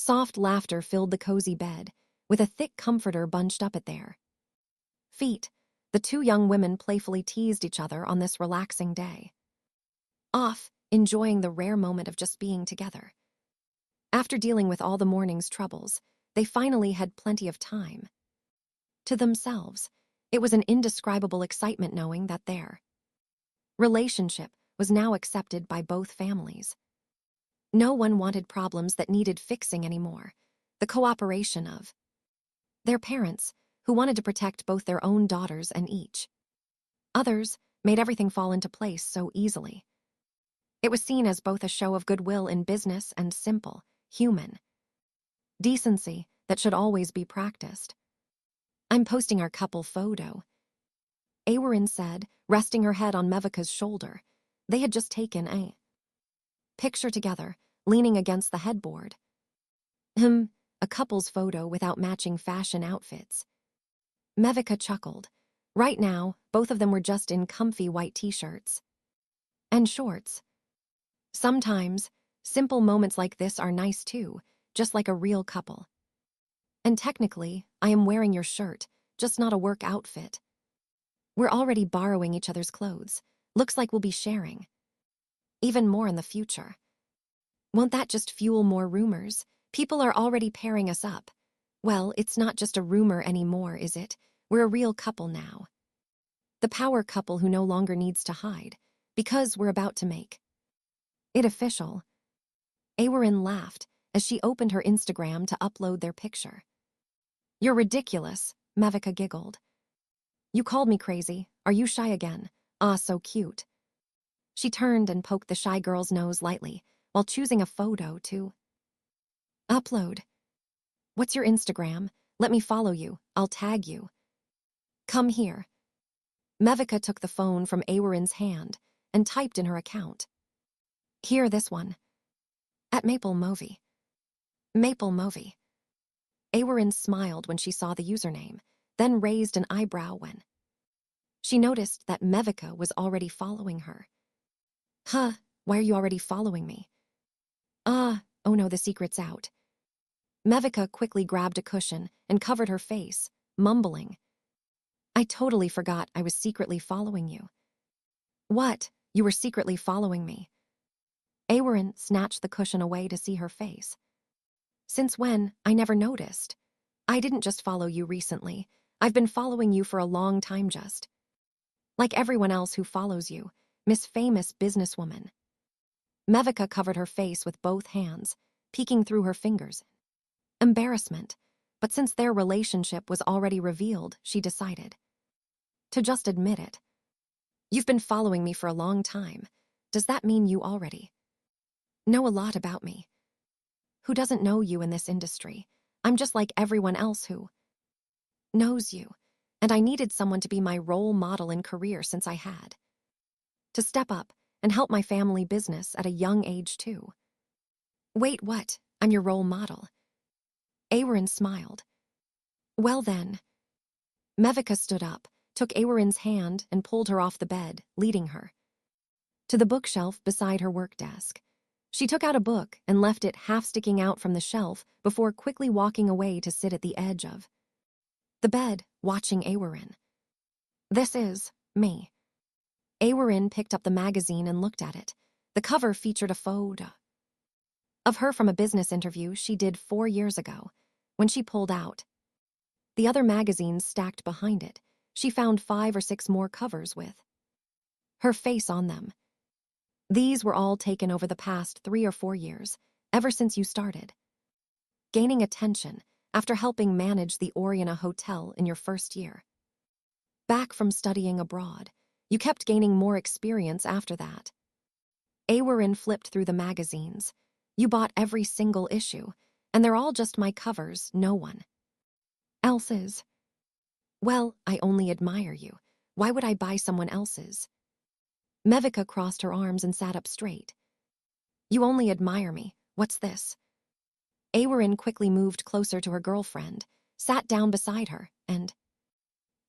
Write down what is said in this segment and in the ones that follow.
Soft laughter filled the cozy bed, with a thick comforter bunched up at their feet. The two young women playfully teased each other on this relaxing day, off, enjoying the rare moment of just being together. After dealing with all the morning's troubles, they finally had plenty of time to themselves. It was an indescribable excitement knowing that their relationship was now accepted by both families. No one wanted problems that needed fixing anymore. The cooperation of their parents, who wanted to protect both their own daughters and each others, made everything fall into place so easily. It was seen as both a show of goodwill in business and simple, human decency that should always be practiced. "I'm posting our couple photo," Awarin said, resting her head on Mevika's shoulder. They had just taken a picture together, leaning against the headboard. A couple's photo without matching fashion outfits. Mevika chuckled. Right now, both of them were just in comfy white t-shirts and shorts. Sometimes, simple moments like this are nice too, just like a real couple. And technically, I am wearing your shirt, just not a work outfit. We're already borrowing each other's clothes. Looks like we'll be sharing even more in the future. Won't that just fuel more rumors? People are already pairing us up. Well, it's not just a rumor anymore, is it? We're a real couple now. The power couple who no longer needs to hide, because we're about to make it official. Awarin laughed as she opened her Instagram to upload their picture. "You're ridiculous," Mevika giggled. "You called me crazy. Are you shy again? Ah, so cute." She turned and poked the shy girl's nose lightly while choosing a photo to upload. "What's your Instagram? Let me follow you. I'll tag you." "Come here." Mevika took the phone from Awarin's hand and typed in her account. "Here, this one. At Maple Movie." Maple Movie. Awarin smiled when she saw the username, then raised an eyebrow when she noticed that Mevika was already following her. "Huh, why are you already following me?" Oh no, the secret's out." Mevika quickly grabbed a cushion and covered her face, mumbling, "I totally forgot I was secretly following you." "What? You were secretly following me?" Awarin snatched the cushion away to see her face. "Since when? I never noticed. I didn't just follow you recently. I've been following you for a long time just like everyone else who follows you, Miss Famous Businesswoman." Mevika covered her face with both hands, peeking through her fingers. Embarrassment, but since their relationship was already revealed, she decided to just admit it. "You've been following me for a long time. Does that mean you already know a lot about me? Who doesn't know you in this industry? I'm just like everyone else who knows you, and I needed someone to be my role model in career since I had to step up and help my family business at a young age too." "Wait, what? I'm your role model?" Awarin smiled. "Well then." Mevika stood up, took Awarin's hand and pulled her off the bed, leading her to the bookshelf beside her work desk. She took out a book and left it half sticking out from the shelf before quickly walking away to sit at the edge of the bed, watching Awarin. "This is me." Awarin picked up the magazine and looked at it. The cover featured a photo of her from a business interview she did 4 years ago. When she pulled out the other magazines stacked behind it, she found 5 or 6 more covers with her face on them. These were all taken over the past 3 or 4 years, ever since you started gaining attention after helping manage the Oriana Hotel in your first year. Back from studying abroad, you kept gaining more experience after that. Awarin flipped through the magazines. "You bought every single issue, and they're all just my covers, no one else's." "Well, I only admire you. Why would I buy someone else's?" Mevika crossed her arms and sat up straight. "You only admire me. What's this?" Awarin quickly moved closer to her girlfriend, sat down beside her, and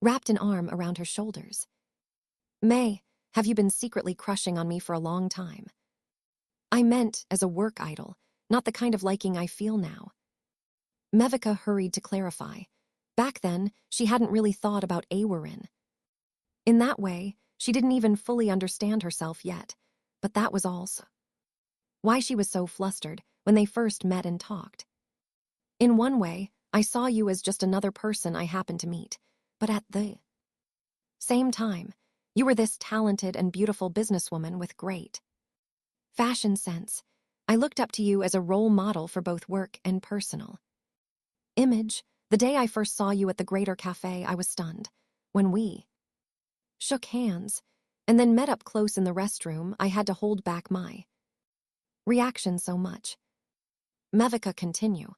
wrapped an arm around her shoulders. "May, have you been secretly crushing on me for a long time?" "I meant as a work idol, not the kind of liking I feel now." Mevika hurried to clarify. Back then, she hadn't really thought about Awarin. In that way, she didn't even fully understand herself yet, but that was also why she was so flustered when they first met and talked. In one way, I saw you as just another person I happened to meet, but at the same time, you were this talented and beautiful businesswoman with great fashion sense. I looked up to you as a role model for both work and personal image. The day I first saw you at the Greater Cafe, I was stunned. When we shook hands and then met up close in the restroom, I had to hold back my reaction so much. Mevika continue.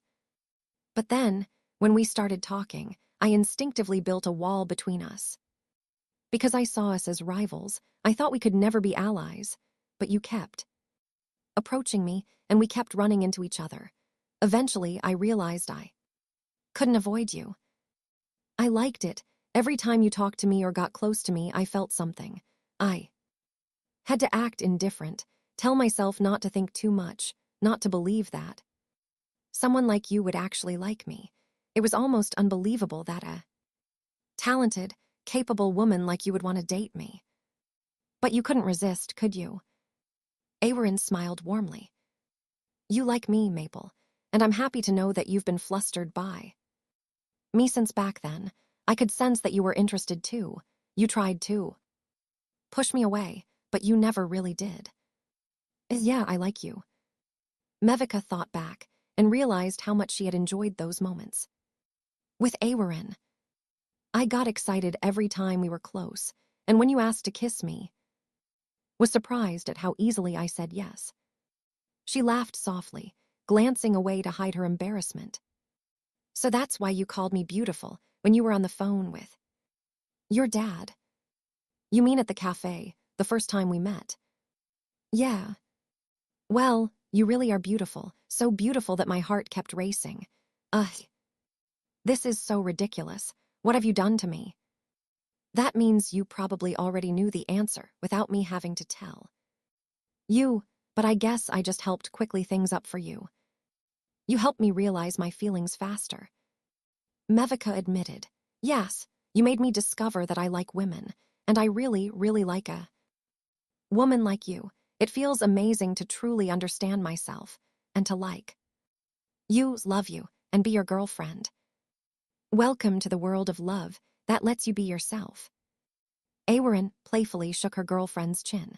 But then, when we started talking, I instinctively built a wall between us. Because I saw us as rivals, I thought we could never be allies, but you kept approaching me and we kept running into each other. Eventually, I realized I couldn't avoid you. I liked it. Every time you talked to me or got close to me, I felt something. I had to act indifferent, tell myself not to think too much, not to believe that someone like you would actually like me. It was almost unbelievable that a talented, capable woman like you would want to date me. But you couldn't resist, could you? Awarin smiled warmly. You like me, Maple, and I'm happy to know that you've been flustered by me since back then. I could sense that you were interested too. You tried to push me away, but you never really did. Yeah, I like you. Mevika thought back and realized how much she had enjoyed those moments. With Awarin, I got excited every time we were close, and when you asked to kiss me, was surprised at how easily I said yes. She laughed softly, glancing away to hide her embarrassment. So that's why you called me beautiful when you were on the phone with your dad. You mean at the cafe, the first time we met? Yeah. Well, you really are beautiful, so beautiful that my heart kept racing. Ugh. This is so ridiculous. What have you done to me? That means you probably already knew the answer without me having to tell you, but I guess I just helped quickly things up for you. You helped me realize my feelings faster. Mevika admitted. Yes, you made me discover that I like women, and I really, really like a woman like you. It feels amazing to truly understand myself and to like you, love you, and be your girlfriend. Welcome to the world of love that lets you be yourself. Awarin playfully shook her girlfriend's chin.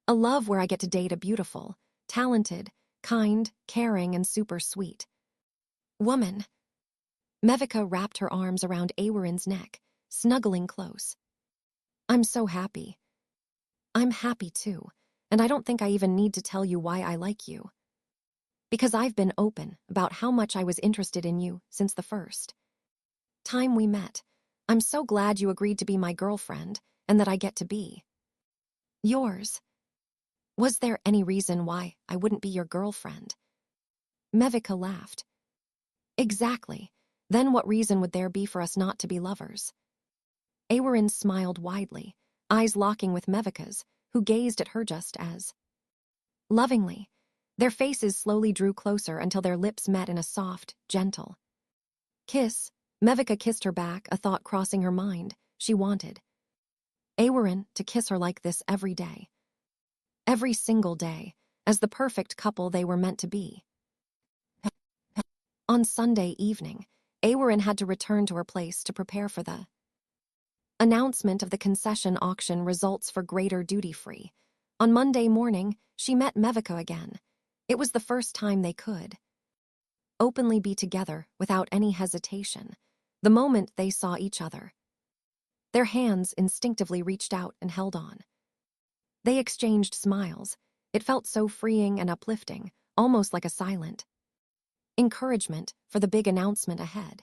A love where I get to date a beautiful, talented, kind, caring, and super sweet woman. Mevika wrapped her arms around Awarin's neck, snuggling close. I'm so happy. I'm happy too, and I don't think I even need to tell you why I like you. Because I've been open about how much I was interested in you since the first time we met. I'm so glad you agreed to be my girlfriend and that I get to be yours. Was there any reason why I wouldn't be your girlfriend? Mevika laughed. Exactly. Then what reason would there be for us not to be lovers? Awarin smiled widely, eyes locking with Mevika's, who gazed at her just as lovingly. Their faces slowly drew closer until their lips met in a soft, gentle kiss. Mevika kissed her back, a thought crossing her mind. She wanted Awarin to kiss her like this every day. Every single day, as the perfect couple they were meant to be. On Sunday evening, Awarin had to return to her place to prepare for the announcement of the concession auction results for Greater Duty Free. On Monday morning, she met Mevika again. It was the first time they could openly be together without any hesitation. The moment they saw each other, their hands instinctively reached out and held on. They exchanged smiles. It felt so freeing and uplifting, almost like a silent encouragement for the big announcement ahead.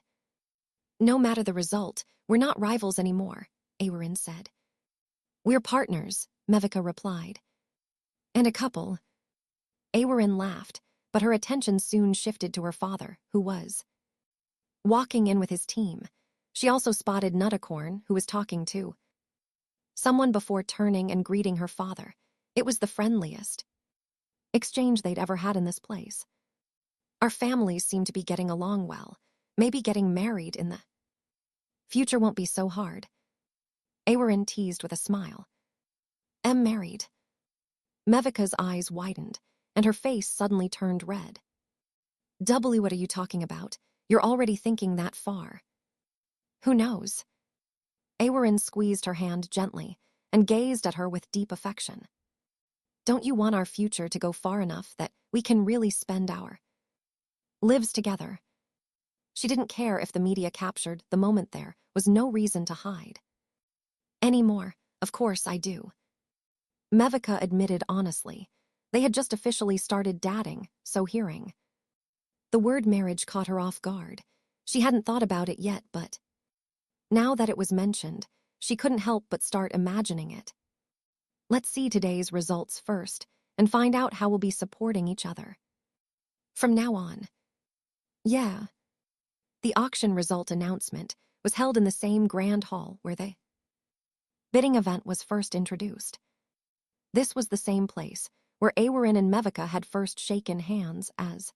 No matter the result, we're not rivals anymore, Awarin said. We're partners, Mevika replied. And a couple. Awarin laughed, but her attention soon shifted to her father, who was walking in with his team. She also spotted Nuttacorn, who was talking to someone before turning and greeting her father. It was the friendliest exchange they'd ever had in this place. Our families seem to be getting along well. Maybe getting married in the future won't be so hard. Awarin teased with a smile. Married. Mevika's eyes widened, and her face suddenly turned red. W, what are you talking about? You're already thinking that far. Who knows? Awarin squeezed her hand gently and gazed at her with deep affection. Don't you want our future to go far enough that we can really spend our lives together? She didn't care if the media captured the moment. There was no reason to hide. Any more? Of course I do. Mevika admitted honestly. They had just officially started dating, so hearing the word marriage caught her off guard. She hadn't thought about it yet, but now that it was mentioned, she couldn't help but start imagining it. Let's see today's results first and find out how we'll be supporting each other from now on. Yeah. The auction result announcement was held in the same grand hall where the bidding event was first introduced. This was the same place where Awarin and Mevika had first shaken hands as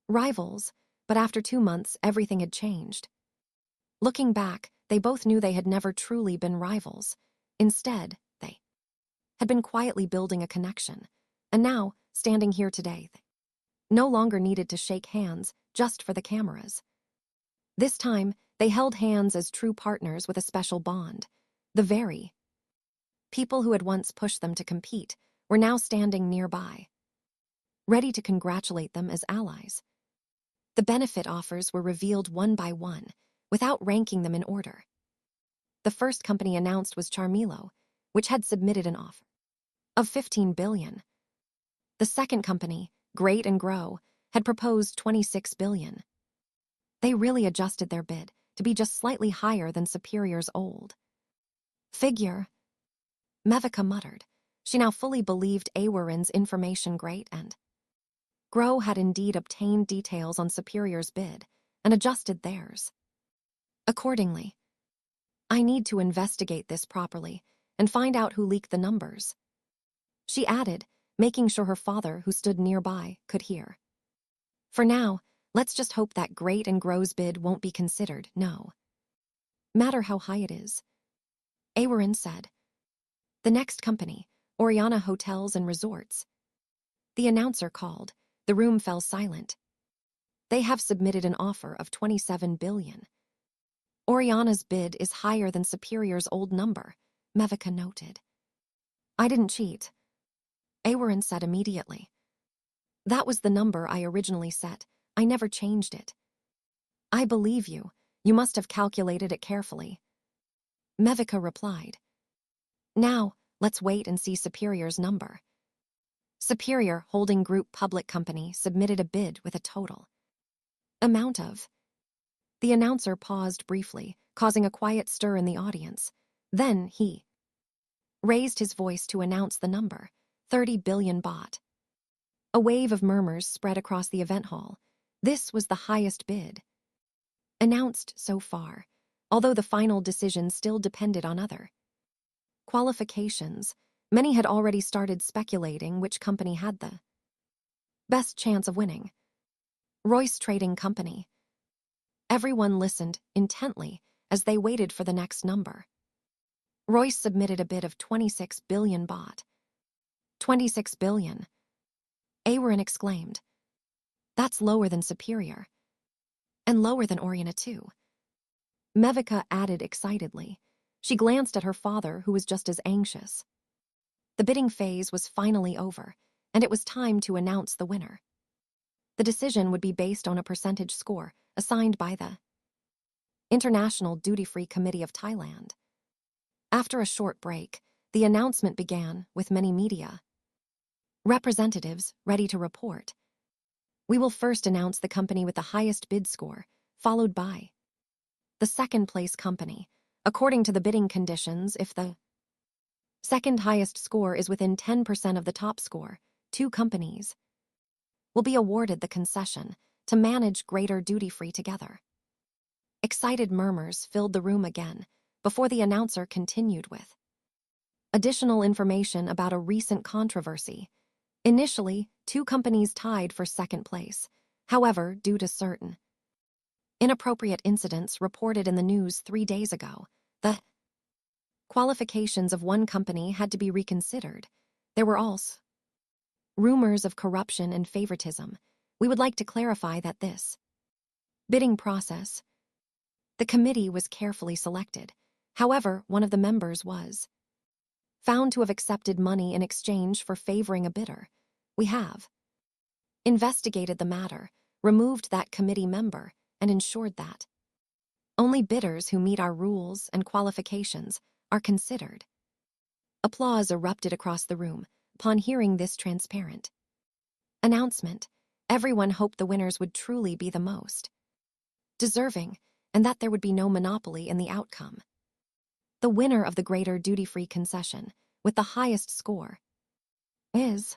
rivals, but after 2 months, everything had changed. Looking back, they both knew they had never truly been rivals. Instead, they had been quietly building a connection. And now, standing here today, they no longer needed to shake hands just for the cameras. This time, they held hands as true partners with a special bond. The very people who had once pushed them to compete were now standing nearby, ready to congratulate them as allies. The benefit offers were revealed one by one, without ranking them in order. The first company announced was Charmilo, which had submitted an offer of $15 billion. The second company, Great and Grow, had proposed $26 billion. They really adjusted their bid to be just slightly higher than Superior's old figure. Mevika muttered. She now fully believed Awarin's information. Great and Grow had indeed obtained details on Superior's bid and adjusted theirs accordingly. I need to investigate this properly and find out who leaked the numbers, she added, making sure her father, who stood nearby, could hear. For now, let's just hope that Great and Grow's bid won't be considered, no matter how high it is. Awarin said. The next company, Oriana Hotels and Resorts. The announcer called. The room fell silent. They have submitted an offer of $27 billion. Oriana's bid is higher than Superior's old number, Mevika noted. I didn't cheat, Awarin said immediately. That was the number I originally set. I never changed it. I believe you. You must have calculated it carefully, Mevika replied. Now, let's wait and see Superior's number. Superior Holding Group Public Company submitted a bid with a total amount of. The announcer paused briefly, causing a quiet stir in the audience. Then he raised his voice to announce the number, 30 billion baht. A wave of murmurs spread across the event hall. This was the highest bid announced so far, although the final decision still depended on other qualifications. Many had already started speculating which company had the best chance of winning. Royce Trading Company. Everyone listened intently as they waited for the next number. Royce submitted a bid of 26 billion baht. 26 billion. Awarin exclaimed. That's lower than Superior. And lower than Oriana too. Mevika added excitedly. She glanced at her father, who was just as anxious. The bidding phase was finally over, and it was time to announce the winner. The decision would be based on a percentage score assigned by the International Duty-Free Committee of Thailand. After a short break, the announcement began with many media representatives ready to report. We will first announce the company with the highest bid score, followed by the second-place company. According to the bidding conditions, if the second highest score is within 10% of the top score, 2 companies will be awarded the concession to manage Greater Duty-Free together. Excited murmurs filled the room again before the announcer continued with additional information about a recent controversy. Initially, 2 companies tied for second place, However, due to certain inappropriate incidents reported in the news 3 days ago, the qualifications of one company had to be reconsidered. There were also rumors of corruption and favoritism. We would like to clarify that this bidding process, the committee was carefully selected. However, one of the members was found to have accepted money in exchange for favoring a bidder. We have investigated the matter, removed that committee member, and ensured that only bidders who meet our rules and qualifications are considered. Applause erupted across the room upon hearing this transparent announcement. Everyone hoped the winners would truly be the most deserving, and that there would be no monopoly in the outcome. The winner of the greater duty-free concession, with the highest score, is...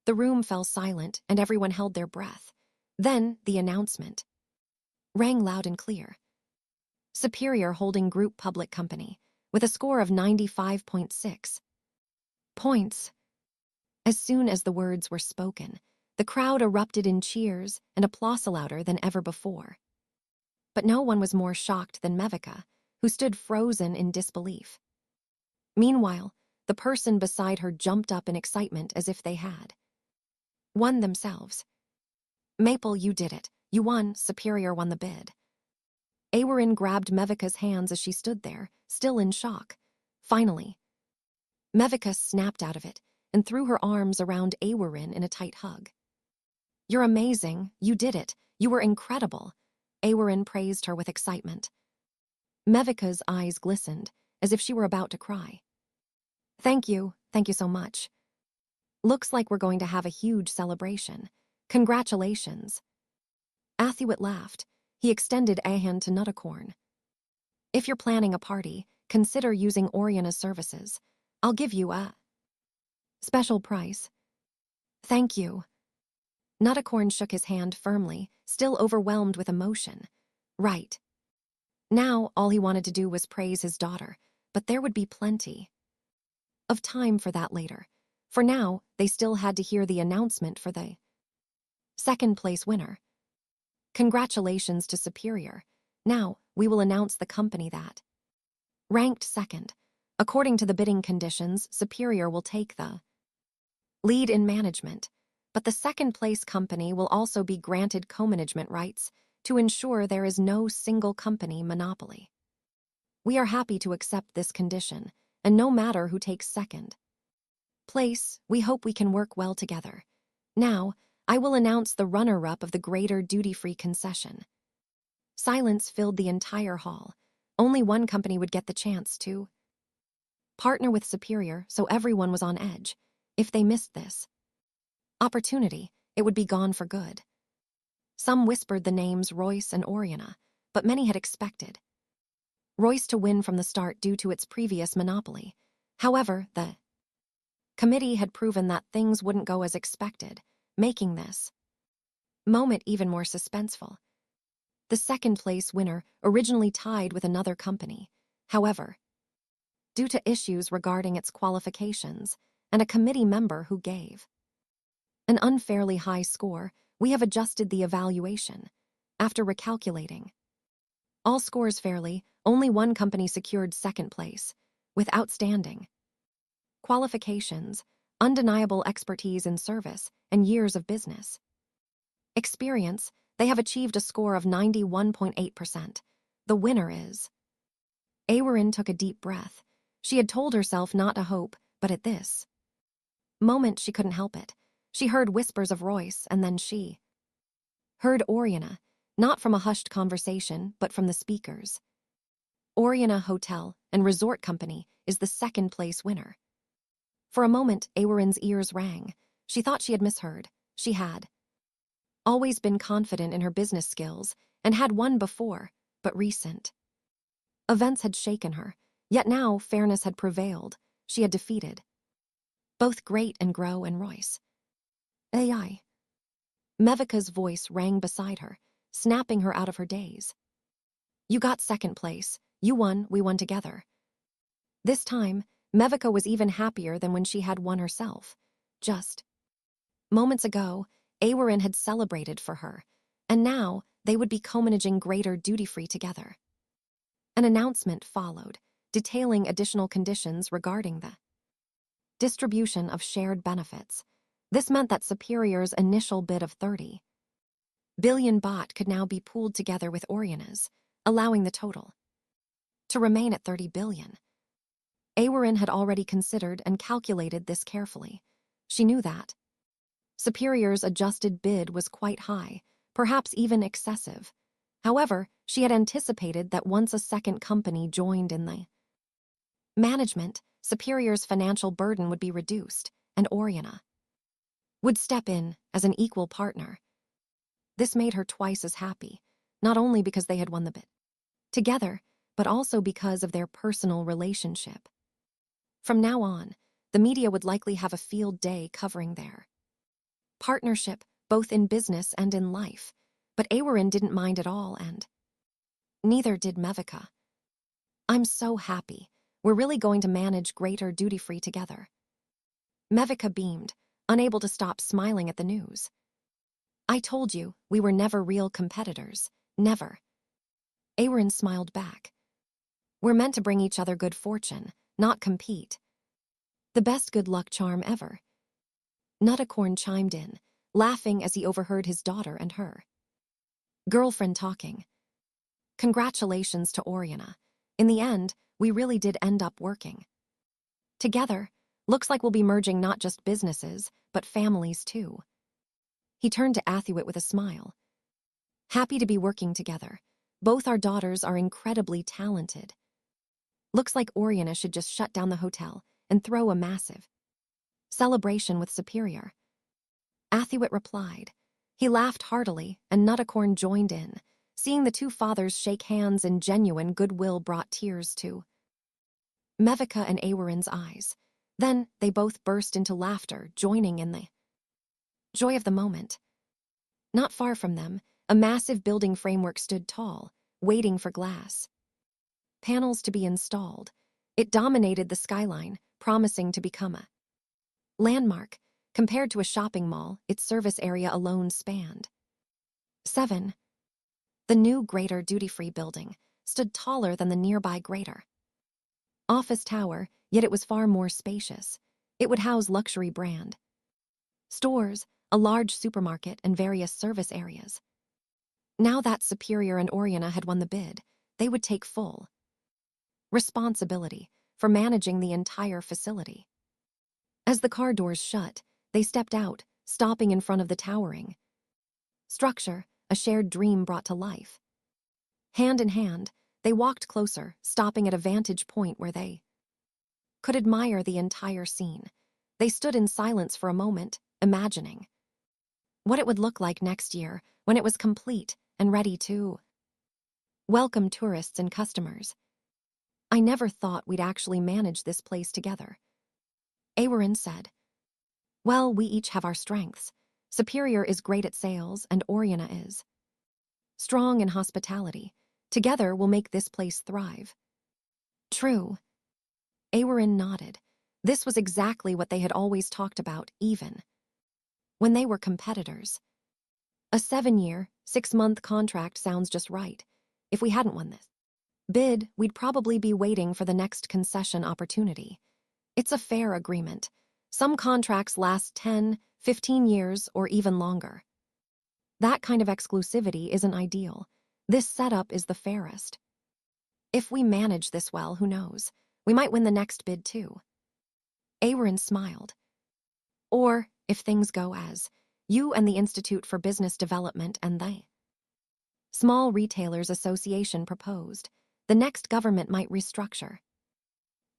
The room fell silent and everyone held their breath. Then the announcement rang loud and clear. Superior Holding Group Public Company, with a score of 95.6 points. As soon as the words were spoken, the crowd erupted in cheers and applause louder than ever before. But no one was more shocked than Mevika, who stood frozen in disbelief. Meanwhile, the person beside her jumped up in excitement as if they had won themselves. Maple, you did it. You won. Superior won the bid. Awarin grabbed Mevika's hands as she stood there, still in shock. Finally, Mevika snapped out of it and threw her arms around Awarin in a tight hug. You're amazing. You did it. You were incredible. Awarin praised her with excitement. Mevika's eyes glistened, as if she were about to cry. Thank you so much. Looks like we're going to have a huge celebration. Congratulations. Athuit laughed. He extended a hand to Nutakorn. If you're planning a party, consider using Oriana's services. I'll give you a special price. Thank you. Nutakorn shook his hand firmly, still overwhelmed with emotion. Right. Now, all he wanted to do was praise his daughter, but there would be plenty of time for that later. For now, they still had to hear the announcement for the second-place winner. Congratulations to Superior. Now, we will announce the company that ranked second. According to the bidding conditions, Superior will take the lead in management, but the second-place company will also be granted co-management rights to ensure there is no single company monopoly. We are happy to accept this condition, and no matter who takes second place, we hope we can work well together. Now, I will announce the runner-up of the greater duty-free concession. Silence filled the entire hall. Only one company would get the chance to partner with Superior, so everyone was on edge. If they missed this opportunity, it would be gone for good. Some whispered the names Royce and Oriana, but many had expected Royce to win from the start due to its previous monopoly. However, the committee had proven that things wouldn't go as expected, making this moment even more suspenseful. The second-place winner originally tied with another company. However, due to issues regarding its qualifications and a committee member who gave an unfairly high score, we have adjusted the evaluation. After recalculating all scores fairly, only one company secured second place, with outstanding qualifications, undeniable expertise in service, and years of business experience. They have achieved a score of 91.8%. The winner is... Awarin took a deep breath. She had told herself not to hope, but at this moment she couldn't help it. She heard whispers of Royce, and then she heard Oriana, not from a hushed conversation, but from the speakers. Oriana Hotel and Resort Company is the second-place winner. For a moment, Awarin's ears rang. She thought she had misheard. She had always been confident in her business skills and had won before, but recent events had shaken her. Yet now fairness had prevailed. She had defeated both Great and Grow and Royce. AI. Mevika's voice rang beside her, snapping her out of her daze. You got second place. You won, we won together. This time, Mevika was even happier than when she had won herself. Just moments ago, Awarin had celebrated for her, and now they would be co-managing Greater Duty Free together. An announcement followed, detailing additional conditions regarding the distribution of shared benefits. This meant that Superior's initial bid of 30 billion baht could now be pooled together with Oriana's, allowing the total to remain at 30 billion. Awarin had already considered and calculated this carefully. She knew that Superior's adjusted bid was quite high, perhaps even excessive. However, she had anticipated that once a second company joined in the management, Superior's financial burden would be reduced, and Oriana would step in as an equal partner. This made her twice as happy, not only because they had won the bid together, but also because of their personal relationship. From now on, the media would likely have a field day covering their partnership, both in business and in life, but Awarin didn't mind at all, and neither did Mevika. I'm so happy. We're really going to manage Greater Duty Free together. Mevika beamed, unable to stop smiling at the news. I told you, we were never real competitors. Never. Awarin smiled back. We're meant to bring each other good fortune, not compete. The best good luck charm ever. Nuttacorn chimed in, laughing as he overheard his daughter and her girlfriend talking. Congratulations to Oriana. In the end, we really did end up working together. Looks like we'll be merging not just businesses, but families too. He turned to Athuit with a smile. Happy to be working together. Both our daughters are incredibly talented. Looks like Oriana should just shut down the hotel and throw a massive celebration with Superior. Athuit replied. He laughed heartily, and Nuttacorn joined in. Seeing the two fathers shake hands in genuine goodwill brought tears to Mevika and Awarin's eyes. Then they both burst into laughter, joining in the joy of the moment. Not far from them, a massive building framework stood tall, waiting for glass panels to be installed. It dominated the skyline, promising to become a landmark. Compared to a shopping mall, its service area alone spanned 7. The new Greater Duty Free building stood taller than the nearby Greater Office Tower, yet it was far more spacious. It would house luxury brand stores, a large supermarket, and various service areas. Now that Superior and Oriana had won the bid, they would take full responsibility for managing the entire facility. As the car doors shut, they stepped out, stopping in front of the towering structure, a shared dream brought to life. Hand in hand, they walked closer, stopping at a vantage point where they could admire the entire scene. They stood in silence for a moment, imagining what it would look like next year when it was complete and ready to welcome tourists and customers. I never thought we'd actually manage this place together, Awarin said. Well, we each have our strengths. Superior is great at sales, and Oriana is strong in hospitality. Together, we'll make this place thrive. True. Awarin nodded. This was exactly what they had always talked about, even when they were competitors. A 7-year, 6-month contract sounds just right. If we hadn't won this bid, we'd probably be waiting for the next concession opportunity. It's a fair agreement. Some contracts last 10, 15 years, or even longer. That kind of exclusivity isn't ideal. This setup is the fairest. If we manage this well, who knows? We might win the next bid too. Awarin smiled. Or, if things go as you and the Institute for Business Development and the Small Retailers Association proposed, the next government might restructure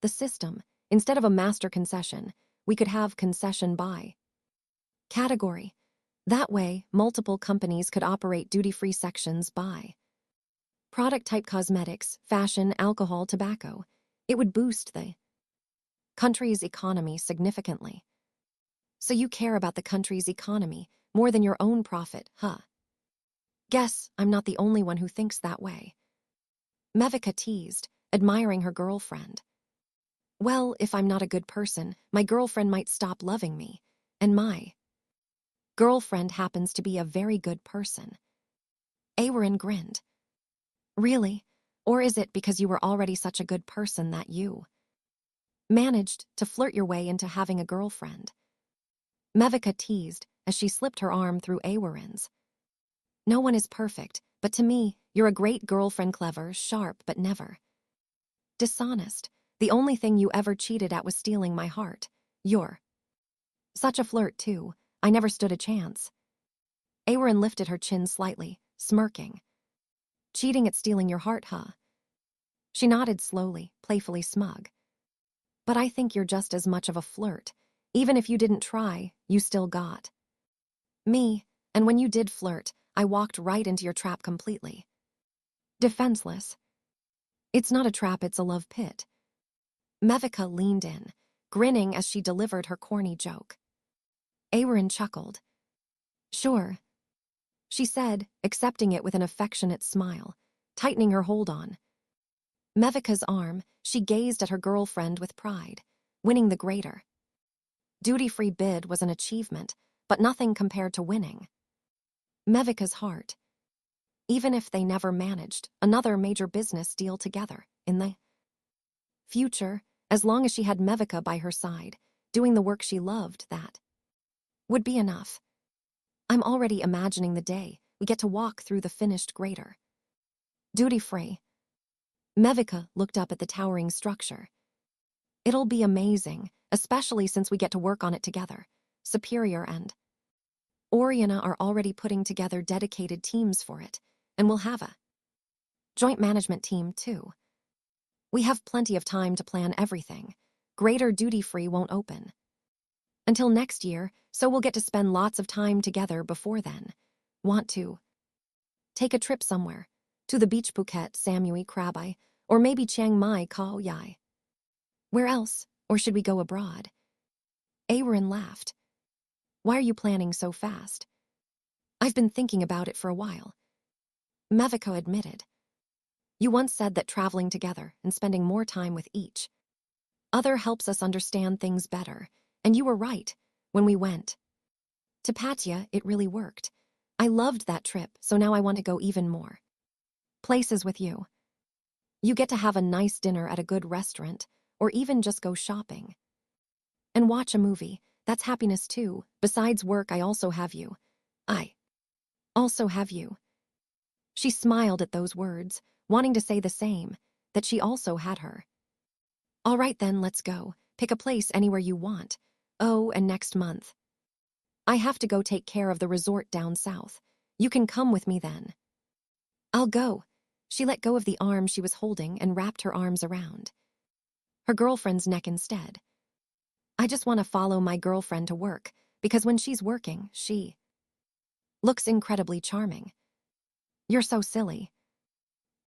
the system. Instead of a master concession, we could have concession by category. That way, multiple companies could operate duty-free sections by product type: cosmetics, fashion, alcohol, tobacco. It would boost the country's economy significantly. So you care about the country's economy more than your own profit, huh? Guess I'm not the only one who thinks that way. Mevika teased, admiring her girlfriend. Well, if I'm not a good person, my girlfriend might stop loving me, and my girlfriend happens to be a very good person. Awerin grinned. Really? Or is it because you were already such a good person that you managed to flirt your way into having a girlfriend? Mevika teased as she slipped her arm through Awerin's. No one is perfect, but to me, you're a great girlfriend, clever, sharp, but never dishonest. The only thing you ever cheated at was stealing my heart. You're such a flirt, too. I never stood a chance. Awerin lifted her chin slightly, smirking. Cheating at stealing your heart, huh? She nodded slowly, playfully smug. But I think you're just as much of a flirt. Even if you didn't try, you still got me, and when you did flirt, I walked right into your trap completely. Defenseless. It's not a trap, it's a love pit. Mevika leaned in, grinning as she delivered her corny joke. Awerin chuckled. Sure, she said, accepting it with an affectionate smile, tightening her hold on Mevika's arm. She gazed at her girlfriend with pride, winning the greater duty-free bid was an achievement, but nothing compared to winning Mevika's heart. Even if they never managed another major business deal together in the future, as long as she had Mevika by her side, doing the work she loved, that would be enough. I'm already imagining the day we get to walk through the finished greater duty-free. Mevika looked up at the towering structure. It'll be amazing, especially since we get to work on it together. Superior and Oriana are already putting together dedicated teams for it, and we'll have a joint management team, too. We have plenty of time to plan everything. Greater duty-free won't open until next year, so we'll get to spend lots of time together before then. Want to take a trip somewhere? To the beach, Phuket, Samui, Krabi, or maybe Chiang Mai, Khao Yai. Where else? Or should we go abroad? Awerin laughed. Why are you planning so fast? I've been thinking about it for a while. Meviko admitted. You once said that traveling together and spending more time with each other helps us understand things better, and you were right. When we went to Pattaya, it really worked. I loved that trip, so now I want to go even more places with you. You get to have a nice dinner at a good restaurant, or even just go shopping and watch a movie. That's happiness too. Besides work, I also have you. I also have you. She smiled at those words, wanting to say the same, that she also had her. All right then, let's go. Pick a place anywhere you want. Oh, and next month I have to go take care of the resort down south. You can come with me then. I'll go. She let go of the arm she was holding and wrapped her arms around her girlfriend's neck instead. I just want to follow my girlfriend to work, because when she's working, she looks incredibly charming. You're so silly.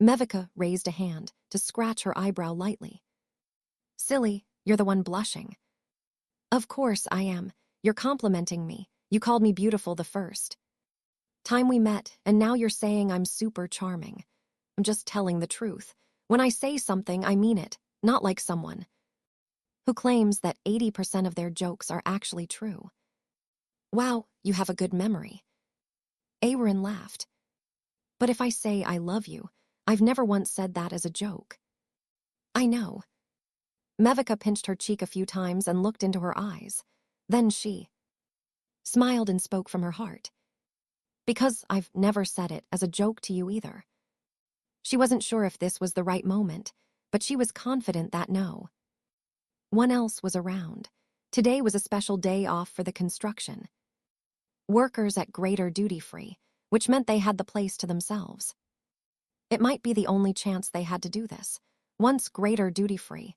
Mevika raised a hand to scratch her eyebrow lightly. Silly, you're the one blushing. Of course I am. You're complimenting me. You called me beautiful the first time we met, and now you're saying I'm super charming. I'm just telling the truth. When I say something, I mean it, not like someone who claims that 80% of their jokes are actually true. Wow, you have a good memory. Awerin laughed. But if I say I love you, I've never once said that as a joke. I know. Mevika pinched her cheek a few times and looked into her eyes. Then she smiled and spoke from her heart. Because I've never said it as a joke to you either. She wasn't sure if this was the right moment, but she was confident that no one else was around. Today was a special day off for the construction workers at Greater Duty Free, which meant they had the place to themselves. It might be the only chance they had to do this. Once Greater Duty Free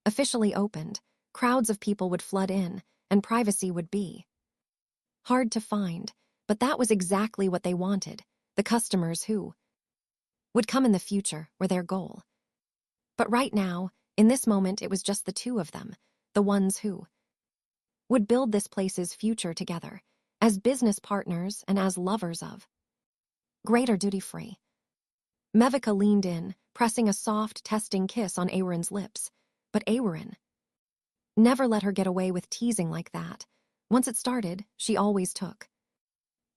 officially opened, crowds of people would flood in, and privacy would be hard to find, but that was exactly what they wanted. The customers who would come in the future were their goal. But right now, in this moment, it was just the two of them, the ones who would build this place's future together, as business partners and as lovers of Greater Duty Free. Mevika leaned in, pressing a soft, testing kiss on Awerin's lips, but Awerin never let her get away with teasing like that. Once it started, she always took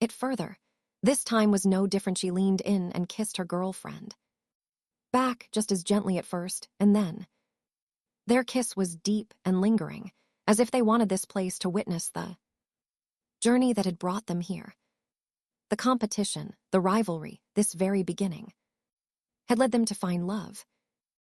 it further. This time was no different. She leaned in and kissed her girlfriend. Back just as gently at first, and then their kiss was deep and lingering, as if they wanted this place to witness the journey that had brought them here. The competition, the rivalry, this very beginning, had led them to find love.